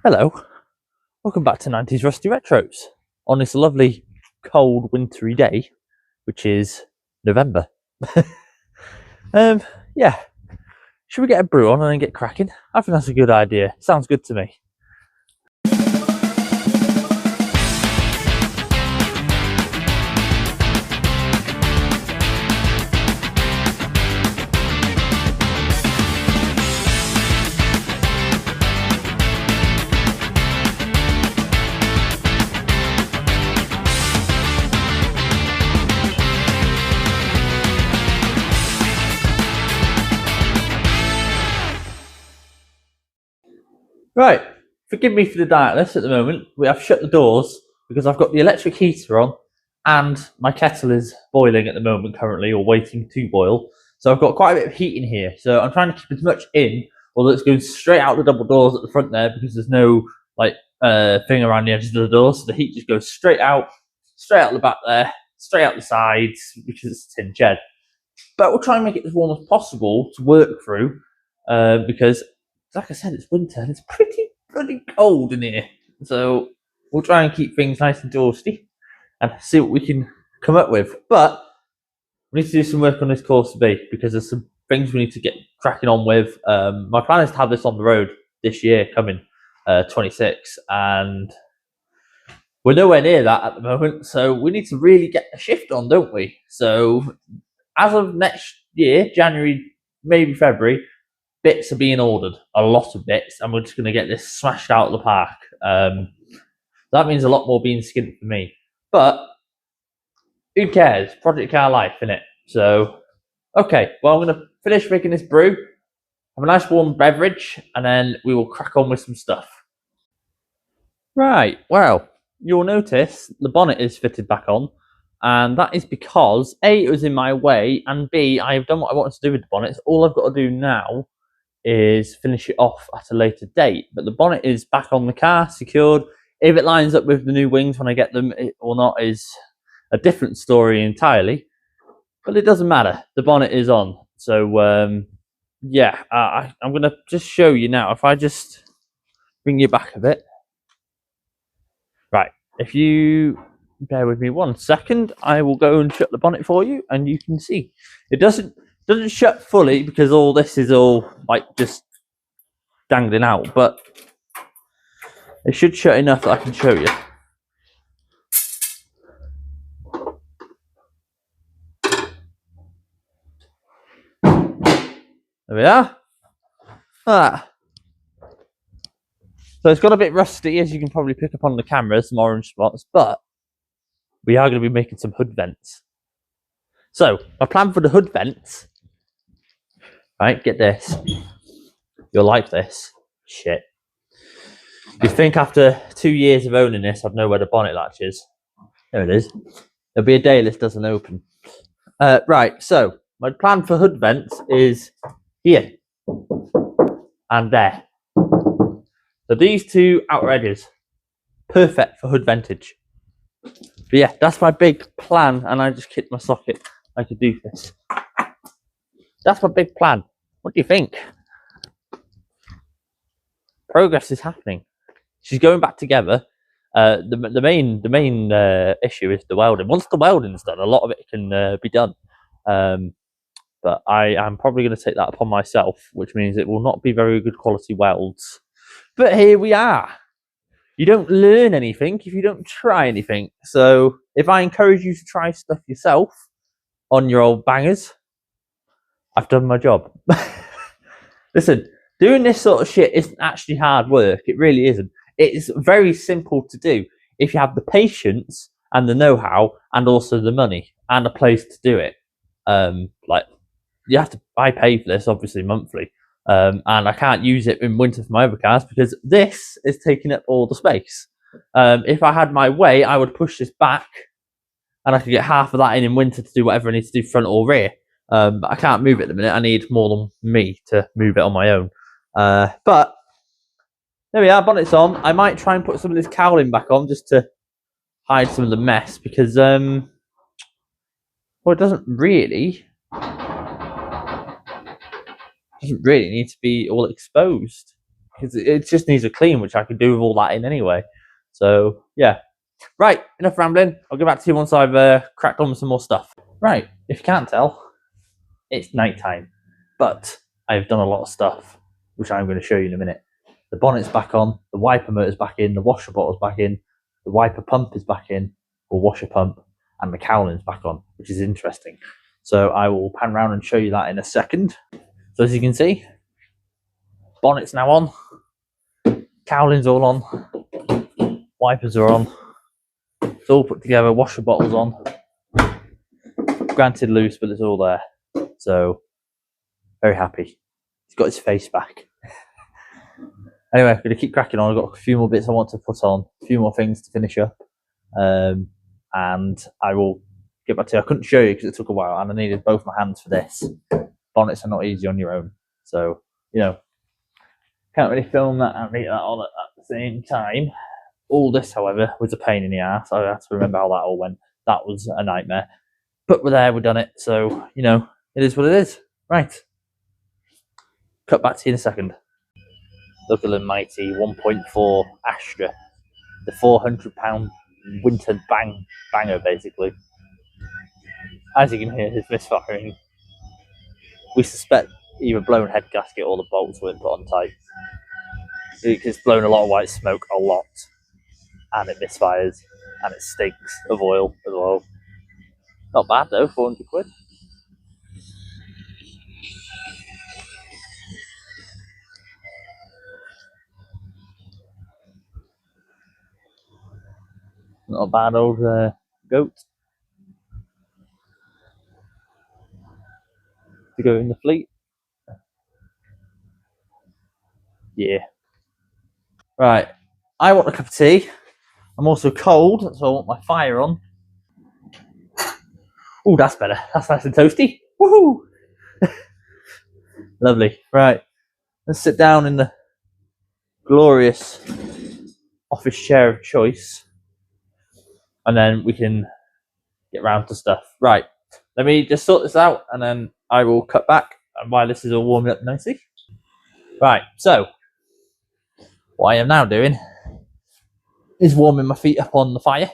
Hello, welcome back to 90s Rusty Retros on this lovely cold wintry day, which is November. Yeah, should we get a brew on and then get cracking? I think that's a good idea. Sounds good to me. Right, forgive me for the diatless at the moment. We have shut the doors because I've got the electric heater on and my kettle is boiling at the moment currently, or waiting to boil. So I've got quite a bit of heat in here. So I'm trying to keep as much in, although it's going straight out the double doors at the front there because there's no thing around the edges of the door. So the heat just goes straight out the back there, straight out the sides, because it's a tin shed. But we'll try and make it as warm as possible to work through because, like I said, it's winter and it's pretty bloody cold in here. So we'll try and keep things nice and toasty and see what we can come up with. But we need to do some work on this Corsa B because there's some things we need to get cracking on with. My plan is to have this on the road this year coming, 26, and we're nowhere near that at the moment. So we need to really get a shift on, don't we? So as of next year, January, maybe February, bits are being ordered, a lot of bits, and we're just going to get this smashed out of the park. That means a lot more being skint for me. But who cares? Project car life, innit? So, okay, well, I'm going to finish making this brew, have a nice warm beverage, and then we will crack on with some stuff. Right, well, you'll notice the bonnet is fitted back on, and that is because A, it was in my way, and B, I have done what I wanted to do with the bonnet. So all I've got to do now is finish it off at a later date. But the bonnet is back on the car, secured. If it lines up with the new wings when I get them or not is a different story entirely. But it doesn't matter. The bonnet is on. So, yeah, I'm going to just show you now. If I just bring you back a bit. Right, if you bear with me 1 second, I will go and shut the bonnet for you, and you can see. It doesn't shut fully because all this is all like just dangling out, but it should shut enough that I can show you. There we are. So it's got a bit rusty, as you can probably pick up on the camera, some orange spots, but we are going to be making some hood vents. So my plan for the hood vents, right, get this. You'll like this. Shit. You'd think after 2 years of owning this, I'd know where the bonnet latch is. There it is. There'll be a day this doesn't open. Right, so my plan for hood vents is here and there. So these two outer edges, perfect for hood ventage. But yeah, that's my big plan, and I just kicked my socket. I could do this. That's my big plan. What do you think? Progress is happening. She's going back together. The main issue is the welding. Once the welding's done, a lot of it can be done. But I am probably going to take that upon myself, which means it will not be very good quality welds. But here we are. You don't learn anything if you don't try anything. So if I encourage you to try stuff yourself on your old bangers, I've done my job. Listen, doing this sort of shit isn't actually hard work. It really isn't. It's very simple to do if you have the patience and the know-how and also the money and a place to do it. Like, you have to pay for this, obviously, monthly. And I can't use it in winter for my other cars because this is taking up all the space. If I had my way, I would push this back and I could get half of that in winter to do whatever I need to do, front or rear. But I can't move it at the minute. I need more than me to move it on my own. But there we are, bonnet's on. I might try and put some of this cowling back on just to hide some of the mess because, well, it doesn't really need to be all exposed. because it just needs a clean, which I could do with all that in anyway. So yeah, right, enough rambling. I'll get back to you once I've cracked on with some more stuff. Right, if you can't tell, it's night time, but I've done a lot of stuff, which I'm going to show you in a minute. The bonnet's back on, the wiper motor's back in, the washer bottle's back in, the wiper pump is back in, or washer pump, and the cowling's back on, which is interesting. So I will pan around and show you that in a second. So as you can see, bonnet's now on, cowling's all on, wipers are on, it's all put together, washer bottle's on. Granted loose, but it's all there. So very happy. He's got his face back. Anyway, I'm going to keep cracking on. I've got a few more bits I want to put on, a few more things to finish up. And I will get back to you. I couldn't show you because it took a while and I needed both my hands for this. Bonnets are not easy on your own. So, you know, can't really film that and read that on at the same time. All this, however, was a pain in the ass. I had to remember how that all went. That was a nightmare. But we're there, we've done it. So, you know, it is what it is. Right. Cut back to you in a second. Look at the mighty 1.4 Astra. The £400 winter banger, basically. As you can hear, it's misfiring. We suspect either blown head gasket or the bolts weren't put on tight. It's blown a lot of white smoke, a lot. And it misfires. And it stinks of oil as well. Not bad though, 400 quid. Not a bad old goat to go in the fleet. Yeah. Right. I want a cup of tea. I'm also cold, so I want my fire on. Oh, that's better. That's nice and toasty. Woohoo! Lovely. Right. Let's sit down in the glorious office chair of choice. And then we can get round to stuff. Right. Let me just sort this out and then I will cut back while this is all warming up nicely. Right. So, what I am now doing is warming my feet up on the fire.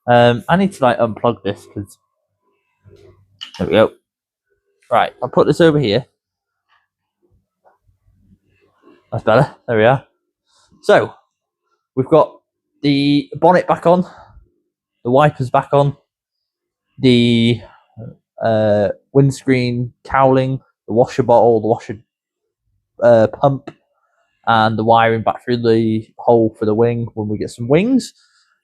I need to like unplug this because there we go. Right, I'll put this over here. That's better. There we are. So we've got the bonnet back on, the wipers back on, the windscreen cowling, the washer bottle, the washer pump, and the wiring back through the hole for the wing when we get some wings.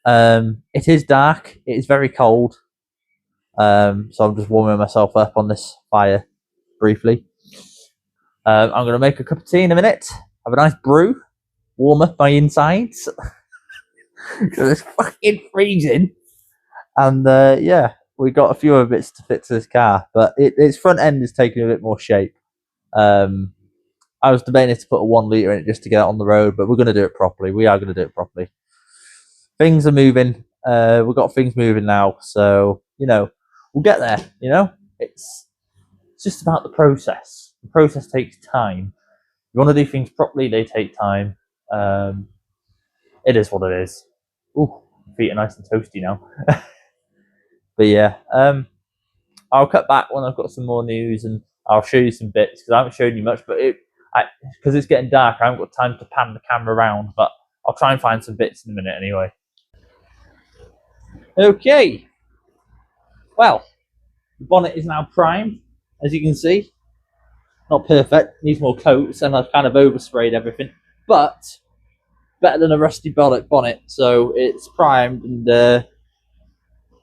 It is dark. It is very cold. So I'm just warming myself up on this fire briefly. I'm going to make a cup of tea in a minute. Have a nice brew. Warm up my insides. Because it's fucking freezing. And yeah, we got a few other bits to fit to this car. But its front end is taking a bit more shape. I was debating to put a 1 litre in it just to get it on the road. But we're going to do it properly. We are going to do it properly. Things are moving. We've got things moving now. So, you know, we'll get there. You know, it's just about the process. The process takes time. You want to do things properly, they take time. It is what it is. Ooh, feet are nice and toasty now. But yeah, I'll cut back when I've got some more news and I'll show you some bits because I haven't shown you much. But because it's getting dark, I haven't got time to pan the camera around. But I'll try and find some bits in a minute anyway. Okay. Well, the bonnet is now primed, as you can see. Not perfect, needs more coats, and I've kind of oversprayed everything. But better than a rusty bonnet, so it's primed and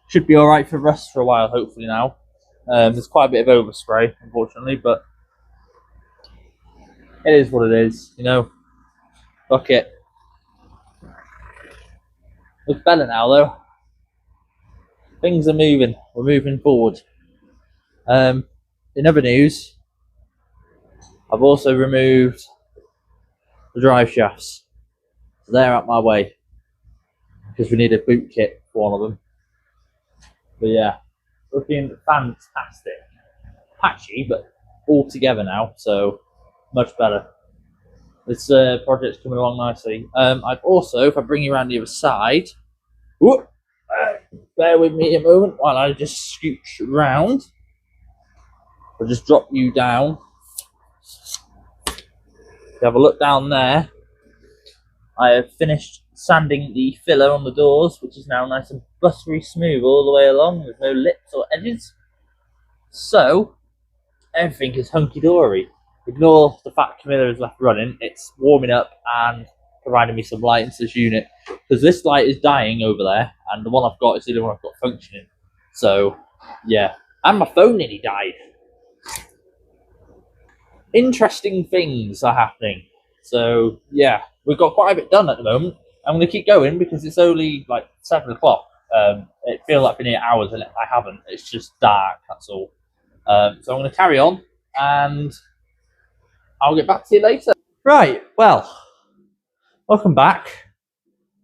should be all right for rust for a while, hopefully now. There's quite a bit of overspray, unfortunately, but it is what it is, you know. Fuck it. Looks better now, though. Things are moving. We're moving forward. In other news, I've also removed the drive shafts. So they're out my way because we need a boot kit for one of them. But yeah, looking fantastic. Patchy, but all together now, so much better. This project's coming along nicely. I've also, if I bring you around the other side, whoop, bear with me a moment while I just scooch around. I'll just drop you down. If you have a look down there, I have finished sanding the filler on the doors, which is now nice and buttery smooth all the way along. There's no lips or edges. So, everything is hunky-dory. Ignore the fact Camilla is left running. It's warming up and providing me some light into this unit. Because this light is dying over there, and the one I've got is the only one I've got functioning. So, yeah. And my phone nearly died. Interesting things are happening. So, yeah. We've got quite a bit done at the moment. I'm going to keep going because it's only like 7 o'clock. It feels like I've been here hours and I haven't. It's just dark, that's all. So I'm going to carry on and I'll get back to you later. Right, well, welcome back.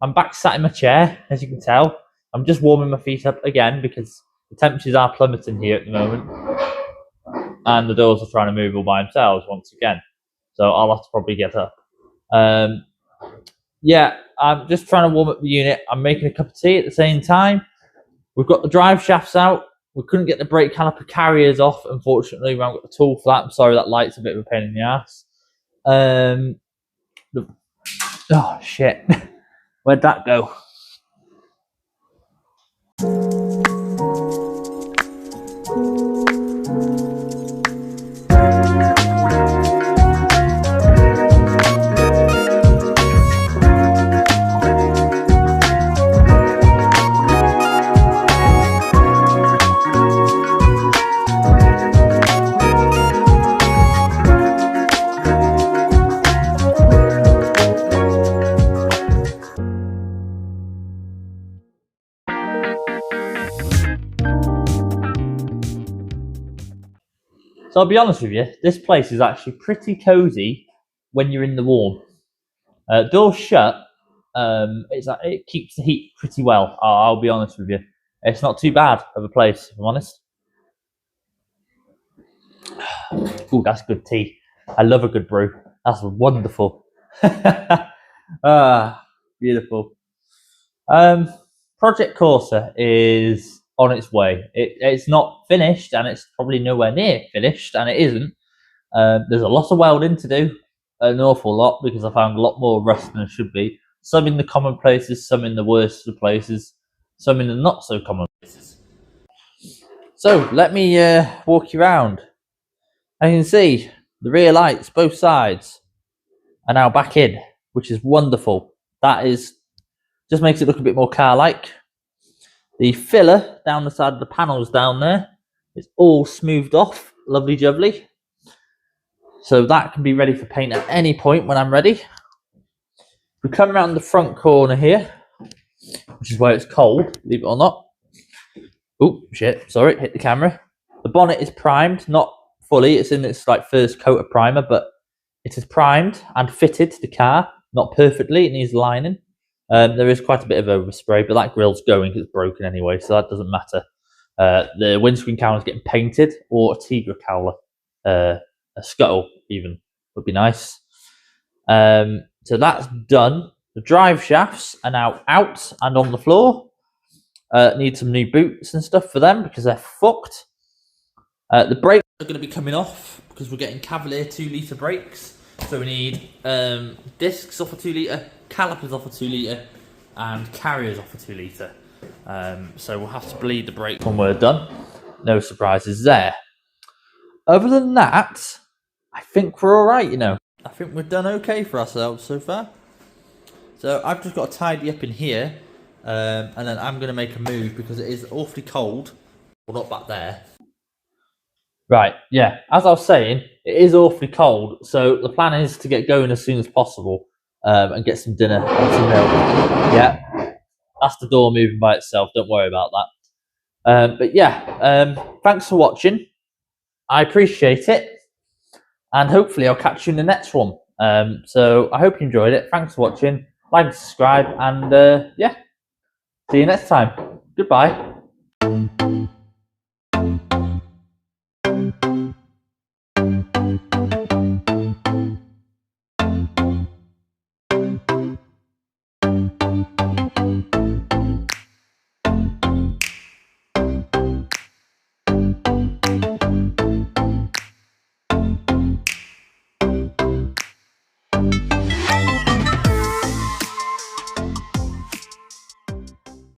I'm back sat in my chair, as you can tell. I'm just warming my feet up again because the temperatures are plummeting here at the moment. And the doors are trying to move all by themselves once again. So I'll have to probably get up. Yeah, I'm just trying to warm up the unit. I'm making a cup of tea at the same time. We've got the drive shafts out. We couldn't get the brake caliper carriers off, unfortunately. We haven't got the tool for that. I'm sorry, that light's a bit of a pain in the ass. Oh, shit. Where'd that go? So I'll be honest with you, this place is actually pretty cozy when you're in the warm. Doors shut, it keeps the heat pretty well. I'll be honest with you. It's not too bad of a place, if I'm honest. Ooh, that's good tea. I love a good brew. That's wonderful. Beautiful. Project Corsa is on its way. It's not finished, and it's probably nowhere near finished, and it isn't. There's a lot of welding to do, an awful lot, because I found a lot more rust than it should be. Some in the common places, some in the worst of places, some in the not so common places. So let me walk you around. As you can see, the rear lights, both sides, are now back in, which is wonderful. That is just makes it look a bit more car-like. The filler down the side of the panels down there is all smoothed off, lovely jubbly. So that can be ready for paint at any point when I'm ready. We come around the front corner here, which is where it's cold, believe it or not. Oh shit! Sorry, hit the camera. The bonnet is primed, not fully. It's in its like first coat of primer, but it is primed and fitted to the car. Not perfectly. It needs lining. There is quite a bit of overspray, but that grill's going because it's broken anyway, so that doesn't matter. The windscreen cowler is getting painted, or a Tigra cowler, a scuttle even would be nice. So that's done. The drive shafts are now out and on the floor. Need some new boots and stuff for them because they're fucked. The brakes are going to be coming off because we're getting Cavalier 2-litre brakes. So we need discs off a 2-litre, calipers off a 2-litre, and carriers off a 2-litre. So we'll have to bleed the brake when we're done. No surprises there. Other than that, I think we're all right, you know. I think we've done okay for ourselves so far. So I've just got to tidy up in here, and then I'm going to make a move because it is awfully cold. Well, not back there. Right, yeah, as I was saying, it is awfully cold, so the plan is to get going as soon as possible and get some dinner and some milk. Yeah, that's the door moving by itself, don't worry about that. But yeah, thanks for watching. I appreciate it, and hopefully I'll catch you in the next one. So I hope you enjoyed it. Thanks for watching. Like and subscribe, and yeah, see you next time. Goodbye.